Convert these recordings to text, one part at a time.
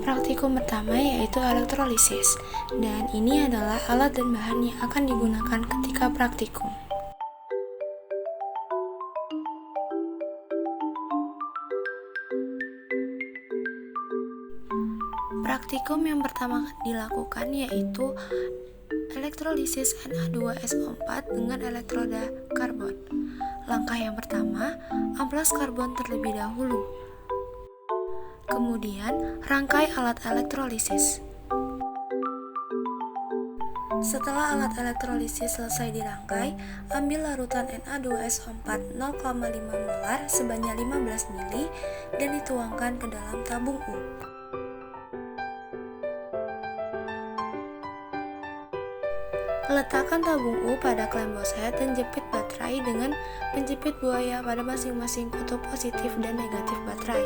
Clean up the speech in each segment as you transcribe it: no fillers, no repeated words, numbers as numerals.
Praktikum pertama yaitu elektrolisis, dan ini adalah alat dan bahan yang akan digunakan ketika praktikum. Praktikum yang pertama dilakukan yaitu elektrolisis Na2SO4 dengan elektroda karbon. Langkah yang pertama, amplas karbon terlebih dahulu. Kemudian, rangkai alat elektrolisis. Setelah alat elektrolisis selesai dirangkai, ambil larutan Na2SO4 0,5 molar sebanyak 15 ml dan dituangkan ke dalam tabung U. Letakkan tabung U pada klem boshead dan jepit baterai dengan penjepit buaya pada masing-masing kutub positif dan negatif baterai.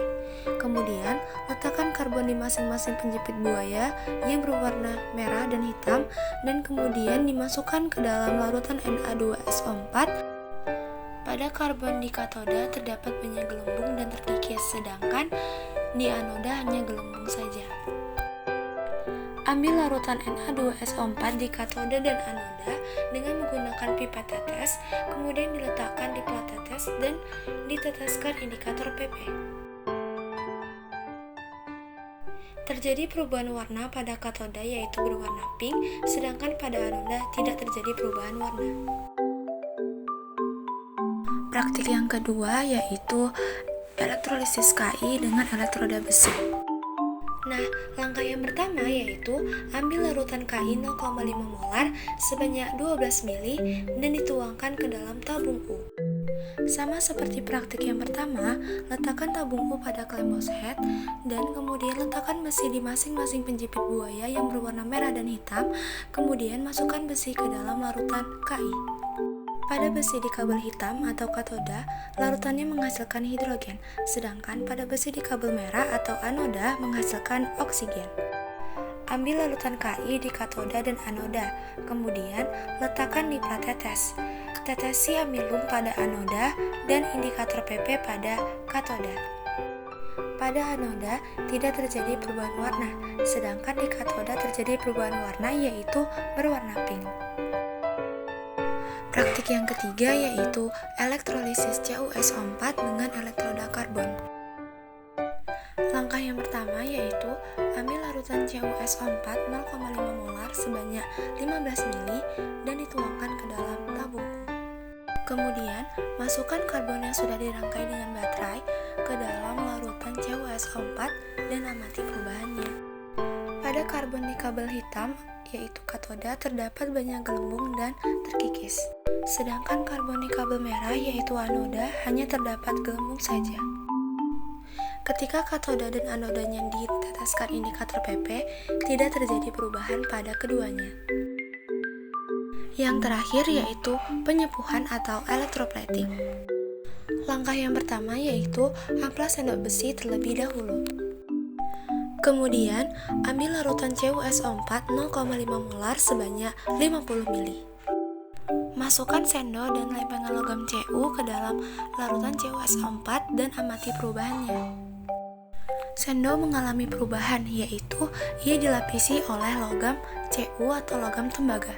Kemudian, letakkan karbon di masing-masing penjepit buaya yang berwarna merah dan hitam dan kemudian dimasukkan ke dalam larutan Na2SO4. Pada karbon di katoda terdapat banyak gelembung dan terkikis, sedangkan di anoda hanya gelembung saja. Ambil larutan Na2SO4 di katoda dan anoda dengan menggunakan pipet tetes, kemudian diletakkan di plat tetes dan diteteskan indikator PP. Terjadi perubahan warna pada katoda yaitu berwarna pink, sedangkan pada anoda tidak terjadi perubahan warna. Praktik yang kedua yaitu elektrolisis Ki dengan elektroda besi. Nah, langkah yang pertama yaitu ambil larutan Ki 0,5 molar sebanyak 12 ml dan dituangkan ke dalam tabung U. Sama seperti praktik yang pertama, letakkan tabung U pada klem boshead dan kemudian letakkan besi di masing-masing penjepit buaya yang berwarna merah dan hitam, kemudian masukkan besi ke dalam larutan Ki. Pada besi di kabel hitam atau katoda, larutannya menghasilkan hidrogen, sedangkan pada besi di kabel merah atau anoda menghasilkan oksigen. Ambil larutan Ki di katoda dan anoda, kemudian letakkan di plat tetes. Tetesi amilum pada anoda dan indikator PP pada katoda. Pada anoda tidak terjadi perubahan warna, sedangkan di katoda terjadi perubahan warna yaitu berwarna pink. Praktik yang ketiga yaitu elektrolisis CuSO4 dengan elektroda karbon. Langkah yang pertama yaitu ambil larutan CuSO4 0,5 molar sebanyak 15 ml dan dituangkan ke dalam tabung. Kemudian, masukkan karbon yang sudah dirangkai dengan baterai ke dalam larutan CuSO4 dan amati perubahannya. Pada karbon di kabel hitam, yaitu katoda, terdapat banyak gelembung dan terkikis. Sedangkan karbon di kabel merah, yaitu anoda, hanya terdapat gelembung saja. Ketika katoda dan anodanya diteteskan indikator PP, tidak terjadi perubahan pada keduanya. Yang terakhir yaitu penyepuhan atau electroplating. Langkah yang pertama yaitu amplas sendok besi terlebih dahulu. Kemudian, ambil larutan CuSO4 0,5 molar sebanyak 50 ml. Masukkan sendok dan lempengan logam Cu ke dalam larutan CuSO4 dan amati perubahannya. Sendok mengalami perubahan, yaitu ia dilapisi oleh logam Cu atau logam tembaga.